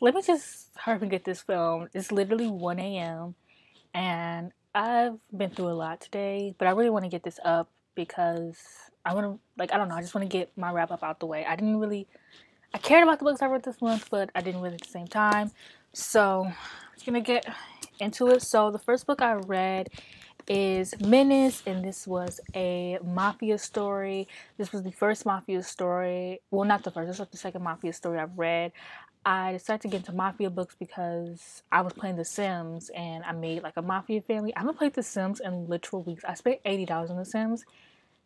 Let me just hurry up and get this filmed. It's literally 1 a.m. and I've been through a lot today, but I really want to get this up because I want to, I don't know, I just want to get my wrap up out the way. I cared about the books I read this month, but I didn't read at the same time. So, I'm just gonna get into it. So, the first book I read is Menace, and this was a mafia story. This was the first mafia story. Well, not the first, this was the second mafia story I've read. I decided to get into mafia books because I was playing The Sims and I made like a mafia family. I haven't played The Sims in literal weeks. I spent $80 on The Sims.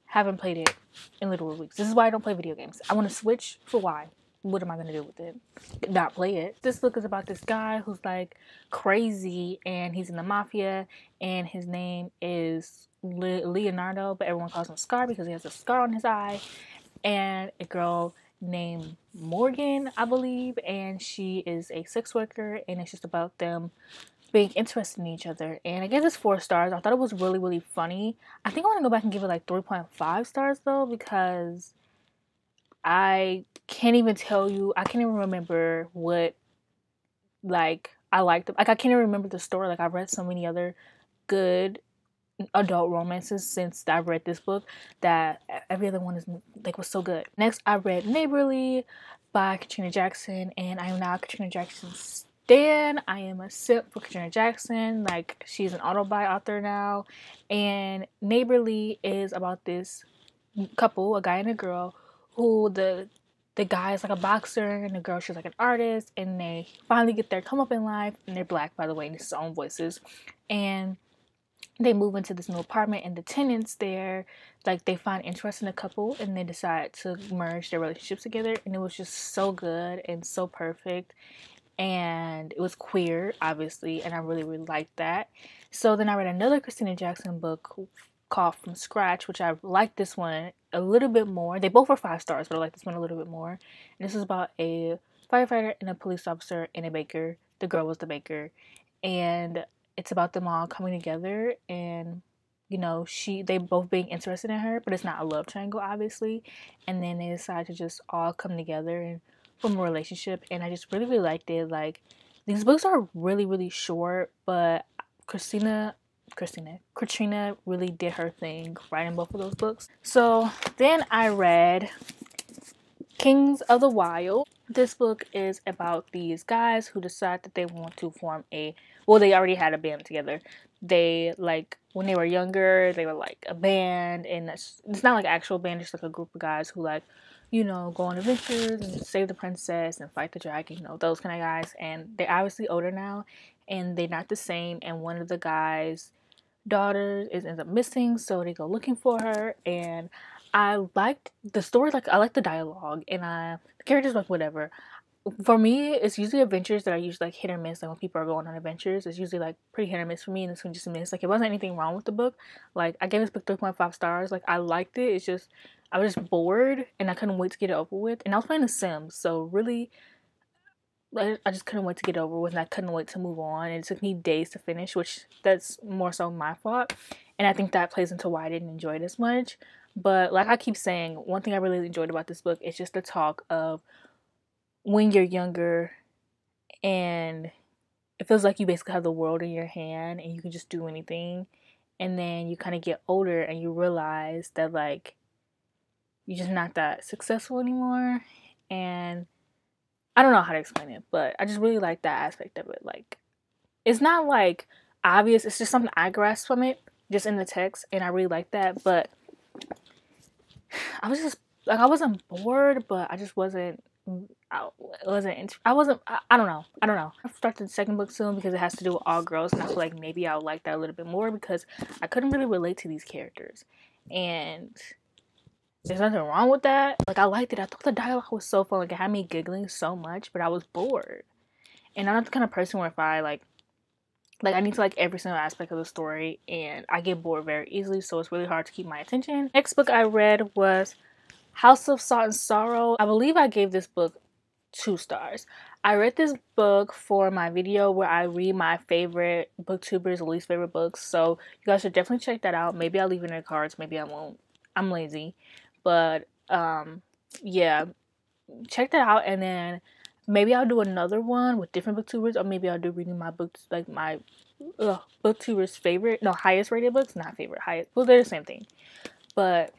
Haven't played it in literal weeks. This is why I don't play video games. I want to switch for why. What am I going to do with it? Not play it. This book is about this guy who's like crazy and he's in the mafia and his name is Leonardo, but everyone calls him Scar because he has a scar on his eye. And a girl named Morgan, I believe, and she is a sex worker, and it's just about them being interested in each other. And I gave this 4 stars. I thought it was really, really funny. I think I want to go back and give it like 3.5 stars though, because I can't even tell you, I can't even remember what I liked. Like I can't even remember the story. Like I've read so many other good adult romances since I read this book that every other one is was so good. Next, I read Neighborly by Katrina Jackson, and I am now Katrina Jackson's stan. I am a simp for Katrina Jackson. Like she's an auto-buy author now, and Neighborly is about this couple, a guy and a girl, who the guy is like a boxer and the girl she's like an artist, and they finally get their come up in life, and they're black by the way, and it's his own voices, and they move into this new apartment and the tenants there, like they find interest in the couple and they decide to merge their relationships together, and it was just so good and so perfect, and it was queer obviously, and I really really liked that. So then I read another Christina Jackson book called From Scratch, which I liked this one a little bit more. They both were 5 stars, but I like this one a little bit more. And this is about a firefighter and a police officer and a baker. The girl was the baker, and it's about them all coming together, and they both being interested in her, but it's not a love triangle obviously, and then they decide to just all come together and form a relationship. And I just really really liked it. Like these books are really really short, but Katrina really did her thing writing both of those books. So then I read Kings of the Wild. This book is about these guys who decide that they want to form they already had a band together. They, when they were younger, they were like a band, and it's not like an actual band, just like a group of guys who go on adventures and save the princess and fight the dragon, those kind of guys. And they're obviously older now, and they're not the same, and one of the guys' daughters ends up missing, so they go looking for her. And I liked the story, I liked the dialogue, and the characters, whatever. For me, it's usually adventures that are usually hit or miss. Like when people are going on adventures, it's usually pretty hit or miss for me, and this one just missed. It wasn't anything wrong with the book. I gave this book 3.5 stars. I liked it. It's just I was just bored, and I couldn't wait to get it over with. And I was playing The Sims, so really, I just couldn't wait to get over with, and I couldn't wait to move on. And it took me days to finish, which that's more so my fault. And I think that plays into why I didn't enjoy it as much. But like I keep saying, one thing I really enjoyed about this book is just the talk of when you're younger and it feels like you basically have the world in your hand and you can just do anything. And then you kind of get older and you realize that you're just not that successful anymore. And I don't know how to explain it, but I just really like that aspect of it. It's not obvious, it's just something I grasped from it just in the text, and I really like that. But I was just I wasn't bored, but I just wasn't. I don't know. I'll start the second book soon because it has to do with all girls, and I feel like maybe I'll like that a little bit more because I couldn't really relate to these characters, and there's nothing wrong with that. I liked it. I thought the dialogue was so fun. It had me giggling so much, but I was bored. And I'm not the kind of person where if I I need to like every single aspect of the story, and I get bored very easily, so it's really hard to keep my attention. Next book I read was House of Salt and Sorrow. I believe I gave this book 2 stars. I read this book for my video where I read my favorite booktubers' least favorite books, so you guys should definitely check that out. Maybe I'll leave it in the cards, maybe I won't. I'm lazy. But yeah, check that out. And then maybe I'll do another one with different booktubers, or maybe I'll do reading my books, like my booktuber's favorite, no, highest rated books, not favorite, highest, well, they're the same thing. But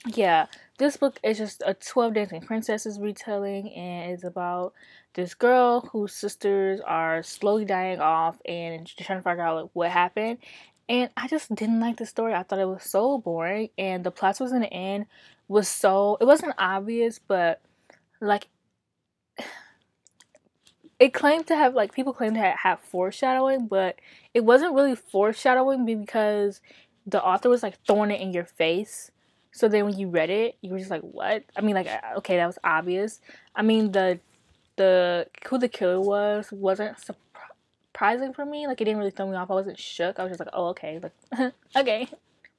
yeah, this book is just a 12 Dancing Princesses retelling, and it's about this girl whose sisters are slowly dying off and she's trying to figure out like what happened. And I just didn't like the story. I thought it was so boring, and the plot was in the end was so, it wasn't obvious, but like it claimed to have, like, people claim to have foreshadowing, but it wasn't really foreshadowing because the author was like throwing it in your face. So then when you read it, you were just like, what? I mean, like, okay, that was obvious. I mean, the who the killer wasn't surprising for me. Like, it didn't really throw me off. I wasn't shook. I was just like, oh, okay, like, okay,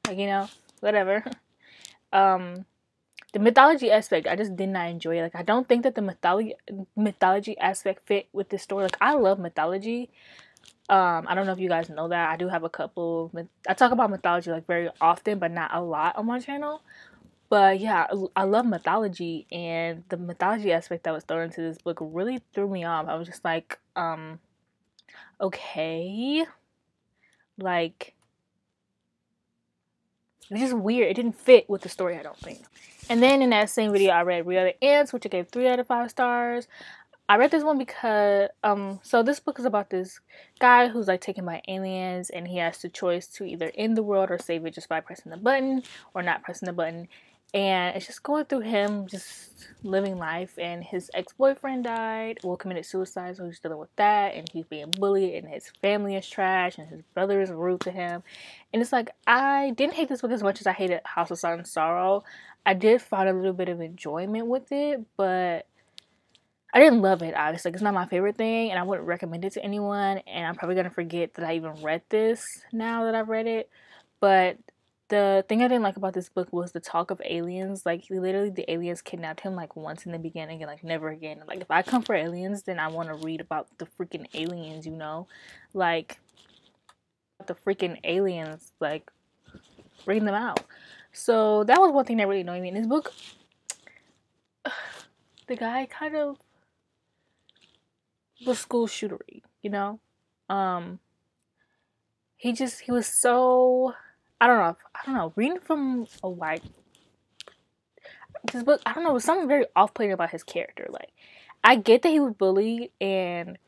like, you know, whatever. The mythology aspect, I just did not enjoy it. Like, I don't think that the mythology aspect fit with this story. Like, I love mythology. I don't know if you guys know that. I do have a couple. I talk about mythology like very often, but not a lot on my channel. But yeah, I love mythology, and the mythology aspect that was thrown into this book really threw me off. I was just like, okay, like, it's just weird. It didn't fit with the story, I don't think. And then in that same video, I read Real Ants, which I gave 3 out of 5 stars. I read this one because, so this book is about this guy who's like taken by aliens, and he has the choice to either end the world or save it just by pressing the button or not pressing the button. And it's just going through him just living life, and his ex-boyfriend died, well, committed suicide, so he's dealing with that, and he's being bullied, and his family is trash, and his brother is rude to him. And it's like, I didn't hate this book as much as I hated House of Salt and Sorrow. I did find a little bit of enjoyment with it, but I didn't love it, obviously. Like, it's not my favorite thing, and I wouldn't recommend it to anyone, and I'm probably going to forget that I even read this now that I've read it. But the thing I didn't like about this book was the talk of aliens. Like, literally, the aliens kidnapped him, like, once in the beginning and, like, never again. Like, if I come for aliens, then I want to read about the freaking aliens, you know? Like, the freaking aliens, like, bring them out. So, that was one thing that really annoyed me. In this book, the guy kind of was school shootery, you know? He was so, I don't know, reading from a white, this book, I don't know, it was something very off-putting about his character. Like, I get that he was bullied, and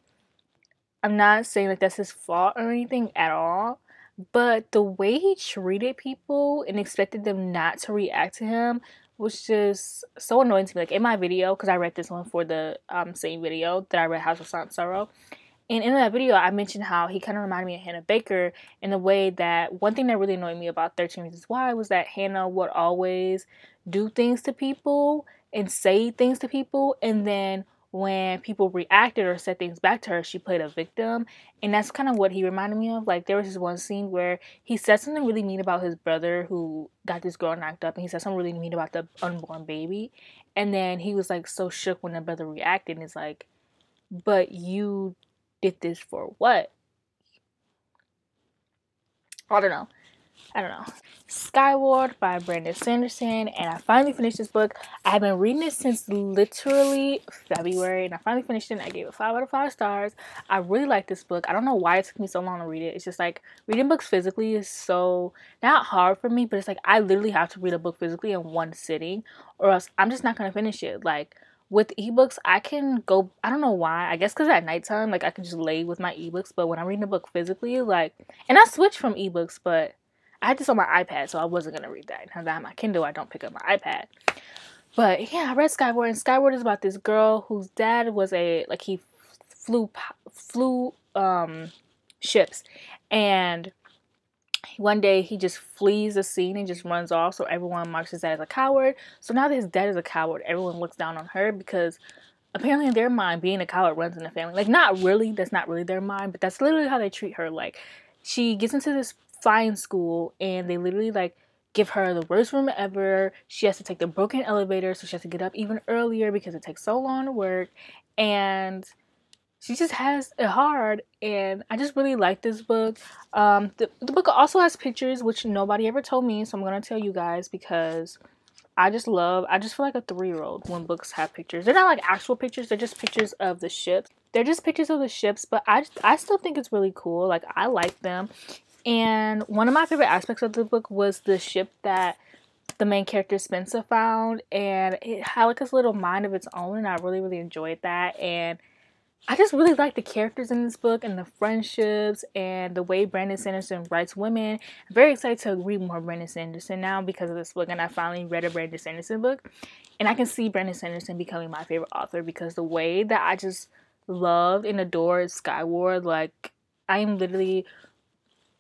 I'm not saying like that's his fault or anything at all, but the way he treated people and expected them not to react to him was just so annoying to me. Like, in my video, because I read this one for the same video that I read House of Salt and Sorrow, and in that video, I mentioned how he kind of reminded me of Hannah Baker in the way that one thing that really annoyed me about 13 Reasons Why was that Hannah would always do things to people and say things to people, and then when people reacted or said things back to her, she played a victim. And that's kind of what he reminded me of. Like, there was this one scene where he said something really mean about his brother who got this girl knocked up, and he said something really mean about the unborn baby. And then he was like so shook when the brother reacted, and it's like, but you did this for what? I don't know. Skyward by Brandon Sanderson, and I finally finished this book. I've been reading it since literally February, and I finally finished it, and I gave it 5 out of 5 stars. I really like this book. I don't know why it took me so long to read it. It's just like, reading books physically is so, not hard for me, but it's like, I literally have to read a book physically in one sitting, or else I'm just not going to finish it. Like, with ebooks, I can go, I don't know why, I guess because at nighttime, like, I can just lay with my ebooks, but when I'm reading a book physically, like, and I switched from ebooks, but I had this on my iPad, so I wasn't going to read that. Now that I have my Kindle, I don't pick up my iPad. But yeah, I read Skyward, and Skyward is about this girl whose dad was he flew ships, and one day he just flees the scene and just runs off, so everyone marks his dad as a coward. So now that his dad is a coward, everyone looks down on her because apparently in their mind, being a coward runs in the family. Like, not really, that's not really their mind, but that's literally how they treat her. Like, she gets into this flying school, and they literally, like, give her the worst room ever. She has to take the broken elevator, so she has to get up even earlier because it takes so long to work, and she just has it hard. And I just really like this book. The book also has pictures, which nobody ever told me, so I'm gonna tell you guys because I just feel like a 3-year-old when books have pictures. They're not like actual pictures, they're just pictures of the ships. They're just pictures of the ships, but I still think it's really cool. Like, I like them. And one of my favorite aspects of the book was the ship that the main character Spencer found, and it had like this little mind of its own, and I really, really enjoyed that. And I just really like the characters in this book and the friendships and the way Brandon Sanderson writes women. I'm very excited to read more Brandon Sanderson now because of this book, and I finally read a Brandon Sanderson book, and I can see Brandon Sanderson becoming my favorite author because the way that I just loved and adored Skyward, like, I am literally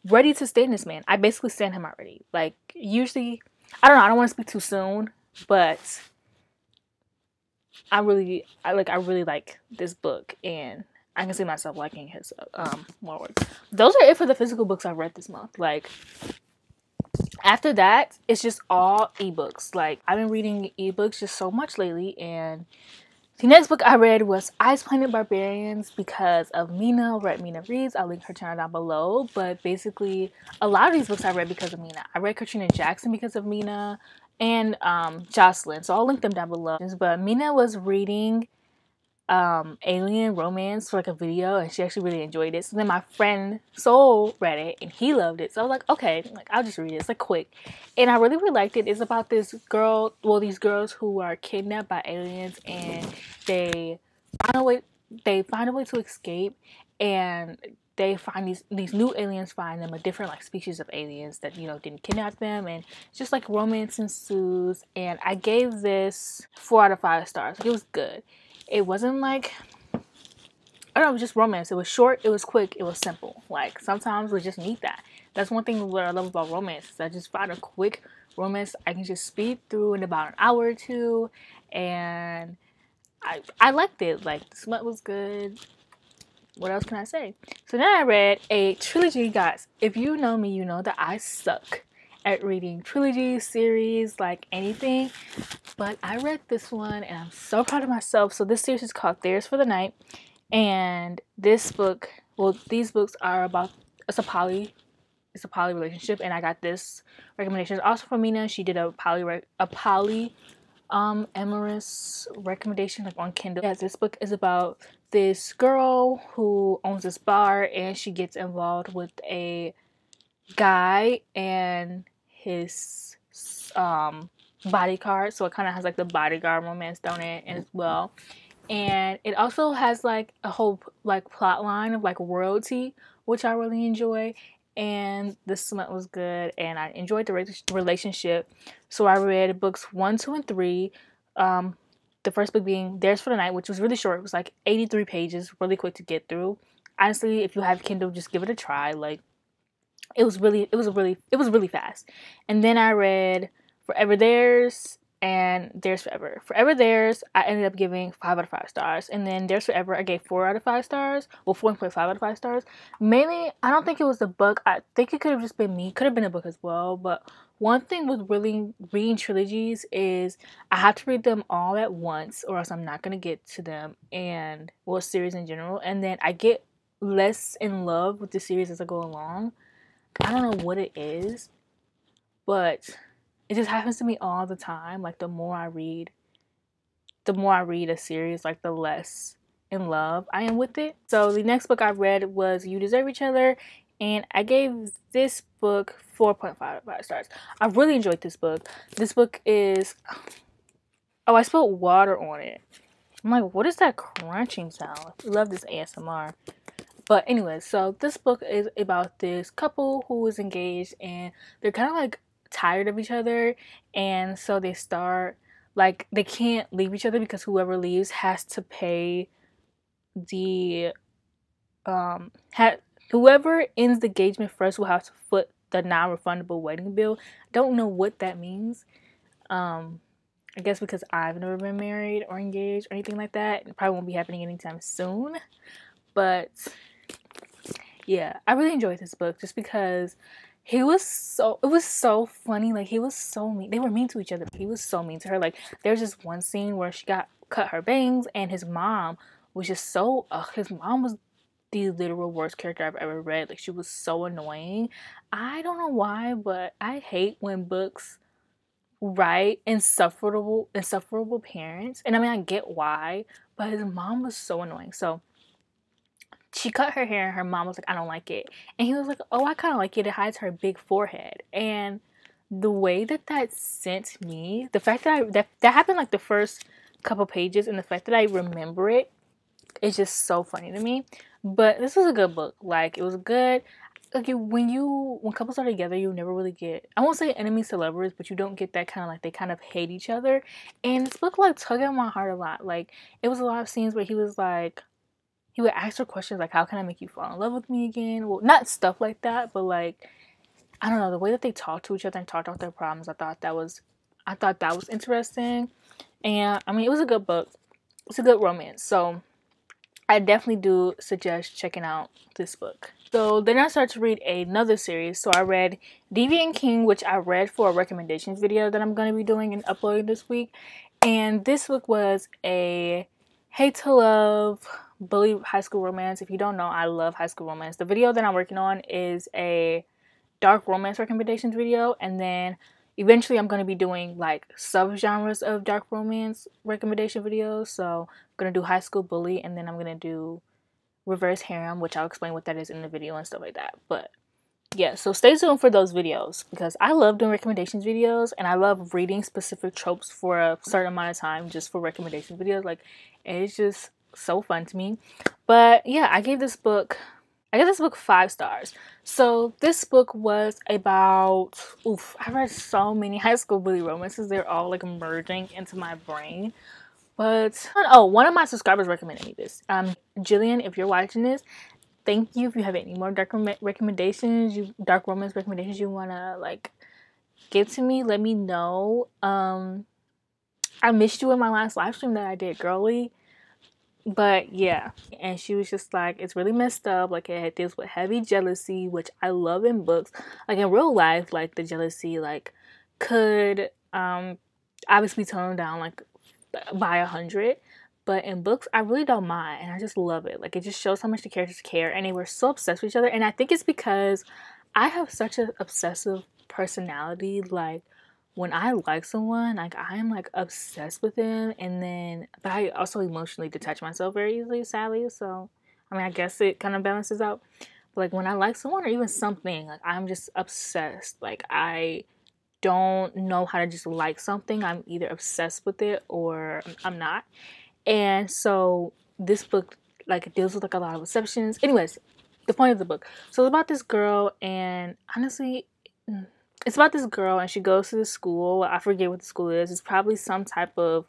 ready to stand this man. I basically stand him already. Like, usually, I don't know, I don't want to speak too soon, but I really like this book, and I can see myself liking his more works. Those are it for the physical books I've read this month. Like, after that, it's just all ebooks. Like, I've been reading ebooks just so much lately, and the next book I read was Ice Planet Barbarians because of Mina. Read Mina Reads. I'll link her channel down below. But basically, a lot of these books I read because of Mina. I read Katrina Jackson because of Mina, and Jocelynn. So I'll link them down below. But Mina was reading Alien Romance for like a video, and she actually really enjoyed it. So then my friend Soul read it, and he loved it. So I was like, okay, like, I'll just read it. It's like quick, and I really, really liked it. It's about this girl, well, these girls who are kidnapped by aliens, and they find a way to escape, and they find these new aliens find them, a different like species of aliens that, you know, didn't kidnap them, and just like romance ensues. And I gave this 4 out of 5 stars. It was good. It wasn't like, I don't know, it was just romance. It was short, it was quick, it was simple. Like, sometimes we just need that. That's one thing what I love about romance, is I just find a quick romance I can just speed through in about an hour or two, and I liked it. Like, the smut was good. What else can I say? So then I read a trilogy, guys. If you know me, you know that I suck at reading trilogies, series, like anything. But I read this one, and I'm so proud of myself. So this series is called Theirs for the Night. And this book, well, these books are about, it's a poly relationship. And I got this recommendation also from Mina. She did a amorous recommendation, like, on Kindle. Yes, this book is about this girl who owns this bar, and she gets involved with a guy and his bodyguard. So it kind of has like the bodyguard romance down it as well. And it also has like a whole like plot line of like royalty, which I really enjoy. And the smut was good, and I enjoyed the relationship. So I read books 1, 2, and 3. The first book being Theirs for the Night, which was really short. It was like 83 pages, really quick to get through. Honestly, if you have Kindle, just give it a try. Like, it was really fast. And then I read Forever Theirs and Theirs Forever. Forever Theirs, I ended up giving 5 out of 5 stars. And then Theirs Forever, I gave 4 out of 5 stars. Well, 4.5 out of 5 stars. Mainly, I don't think it was the book. I think it could have just been me. Could have been a book as well. But one thing with really reading trilogies is I have to read them all at once, or else I'm not going to get to them. And, well, series in general. And then I get less in love with the series as I go along. I don't know what it is, but it just happens to me all the time. Like, the more I read a series, like, the less in love I am with it. So the next book I read was You Deserve Each Other, and I gave this book 4.5 out of 5 stars. I really enjoyed this book. This book is, oh, I spilled water on it. I'm like, what is that crunching sound? I love this ASMR. But anyway, so this book is about this couple who is engaged, and they're kind of like tired of each other, and so they start, like, they can't leave each other because whoever leaves has to pay the whoever ends the engagement first will have to foot the non-refundable wedding bill. Don't know what that means. I guess because I've never been married or engaged or anything like that. It probably won't be happening anytime soon. But yeah, I really enjoyed this book just because it was so funny. Like, he was so mean. They were mean to each other, but he was so mean to her. Like, there's this one scene where she got cut her bangs, and his mom was just so, his mom was the literal worst character I've ever read. Like, she was so annoying. I don't know why, but I hate when right, insufferable parents. And I mean, I get why, but his mom was so annoying. So she cut her hair and her mom was like, I don't like it. And he was like, oh, I kind of like it. It hides her big forehead. And the way that sent me, the fact that that happened like the first couple pages, and the fact that I remember it is just so funny to me. But this was a good book. Like, it was good. Like, when couples are together, you never really get, I won't say enemies to lovers, but you don't get that kind of like, they kind of hate each other. And this book like tugged at my heart a lot. Like, it was a lot of scenes where he was like, he would ask her questions like, how can I make you fall in love with me again? Well, not stuff like that, but like, I don't know, the way that they talked to each other and talked about their problems, I thought that was interesting. And I mean, it was a good book. It's a good romance. So I definitely do suggest checking out this book. So then I started to read another series. So I read Deviant King, which I read for a recommendations video that I'm going to be doing and uploading this week. And this book was a hate to love bully high school romance. If you don't know, I love high school romance. The video that I'm working on is a dark romance recommendations video, and then eventually I'm going to be doing like sub-genres of dark romance recommendation videos. So I'm going to do high school bully, and then I'm going to do reverse harem, which I'll explain what that is in the video and stuff like that. But yeah, so stay tuned for those videos, because I love doing recommendations videos, and I love reading specific tropes for a certain amount of time just for recommendation videos. Like, it's just so fun to me. But yeah, I gave this book 5 stars. So this book was about, I read so many high school bully romances. They're all like merging into my brain. But, oh, one of my subscribers recommended me this. Jillian, if you're watching this, thank you. If you have any more dark romance recommendations you want to like give to me, let me know. I missed you in my last live stream that I did, girly. But yeah, and she was just like, it's really messed up. Like, it deals with heavy jealousy, which I love in books. Like, in real life, like, the jealousy like could obviously tone down like by 100, but in books I really don't mind, and I just love it. Like, it just shows how much the characters care, and they were so obsessed with each other. And I think it's because I have such an obsessive personality. Like, when I like someone, like, I am like obsessed with them, and then but I also emotionally detach myself very easily, sadly. So I mean, I guess it kind of balances out. But like, when I like someone or even something, like, I'm just obsessed. Like, I don't know how to just like something. I'm either obsessed with it or I'm not. And so this book like deals with like a lot of exceptions. Anyways, the point of the book. So it's about this girl, and honestly, it's about this girl, and she goes to the school. I forget what the school is. It's probably some type of,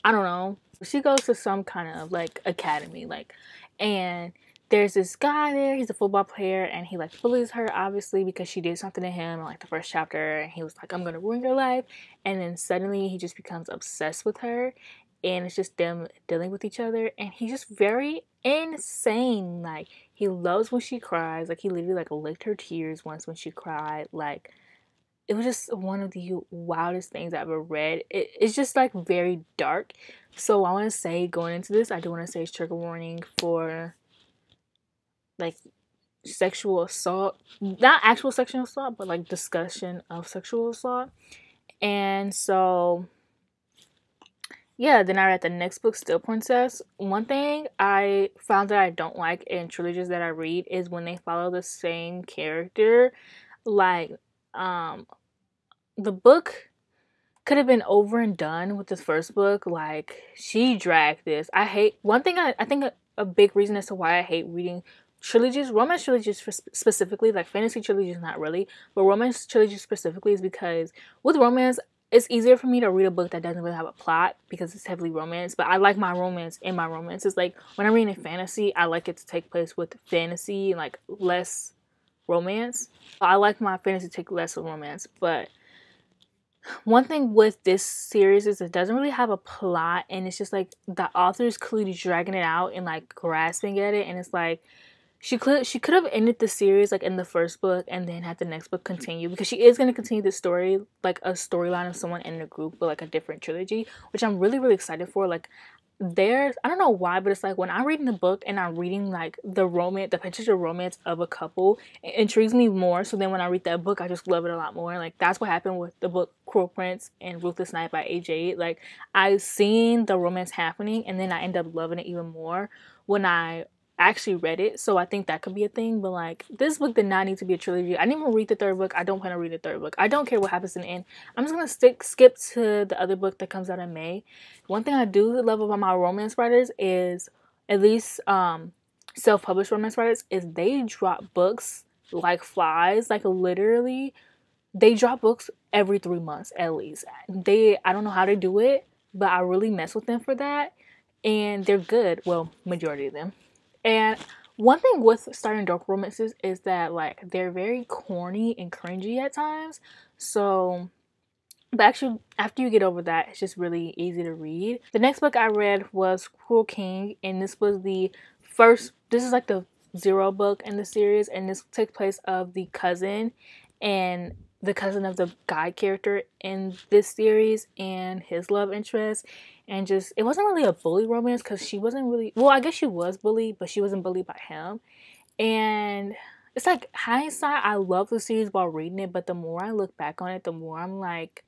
I don't know. She goes to some kind of like academy, like, and there's this guy there. He's a football player, and he like bullies her, obviously, because she did something to him in like the first chapter, and he was like, I'm gonna ruin your life. And then suddenly he just becomes obsessed with her, and it's just them dealing with each other, and he's just very insane. Like, he loves when she cries. Like, he literally like licked her tears once when she cried. Like, it was just one of the wildest things I've ever read. It's just like very dark. So I want to say, going into this, I do want to say it's trigger warning for like sexual assault. Not actual sexual assault, but like discussion of sexual assault. And so yeah, then I read the next book, Still Princess. One thing I found that I don't like in trilogies that I read is when they follow the same character. Like, the book could have been over and done with this first book. Like, she dragged this. I hate, one thing I think a big reason as to why I hate reading trilogies, romance trilogies specifically, like fantasy trilogies not really, but romance trilogies specifically, is because with romance, it's easier for me to read a book that doesn't really have a plot because it's heavily romance. But I like my romance in my romance. It's like when I'm reading a fantasy, I like it to take place with fantasy and like less romance. I like my fantasy to take less of romance. But one thing with this series is it doesn't really have a plot, and it's just like the author is clearly dragging it out and like grasping at it, and it's like she could have ended the series like in the first book and then had the next book continue, because she is going to continue the story, like a storyline of someone in the group, but like a different trilogy, which I'm really, really excited for. Like, there's, I don't know why, but it's like when I'm reading the book and I'm reading like the romance, the pictures of romance of a couple, it intrigues me more. So then when I read that book, I just love it a lot more. Like that's what happened with the book Cruel Prince and Ruthless Night by AJ. Like I've seen the romance happening and then I end up loving it even more when I actually read it. So I think that could be a thing. But like this book did not need to be a trilogy. I didn't even read the third book. I don't plan to read the third book. I don't care what happens in the end. I'm just gonna skip to the other book that comes out in May. One thing I do love about my romance writers is, at least self-published romance writers, is they drop books like flies. Like literally, they drop books every 3 months at least. I don't know how they do it, but I really mess with them for that. And they're good. Well, majority of them. And one thing with starting dark romances is that like they're very corny and cringy at times. So, but actually, after you get over that, it's just really easy to read. The next book I read was Cruel King, and this was the first, this is like the 0 book in the series, and this takes place of the cousin and the cousin of the guy character in this series and his love interest. And just, it wasn't really a bully romance because she wasn't really, well, I guess she was bullied, but she wasn't bullied by him. And it's like hindsight, I love the series while reading it, but the more I look back on it, the more I'm like,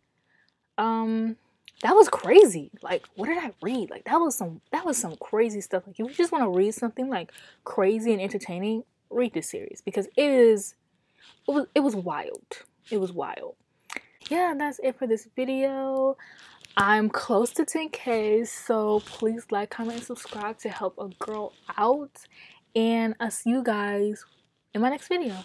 that was crazy. Like, what did I read? Like, that was some crazy stuff. Like, if you just want to read something like crazy and entertaining, read this series because it was wild. It was wild. Yeah, that's it for this video. I'm close to 10K, so please like, comment, and subscribe to help a girl out. And I'll see you guys in my next video.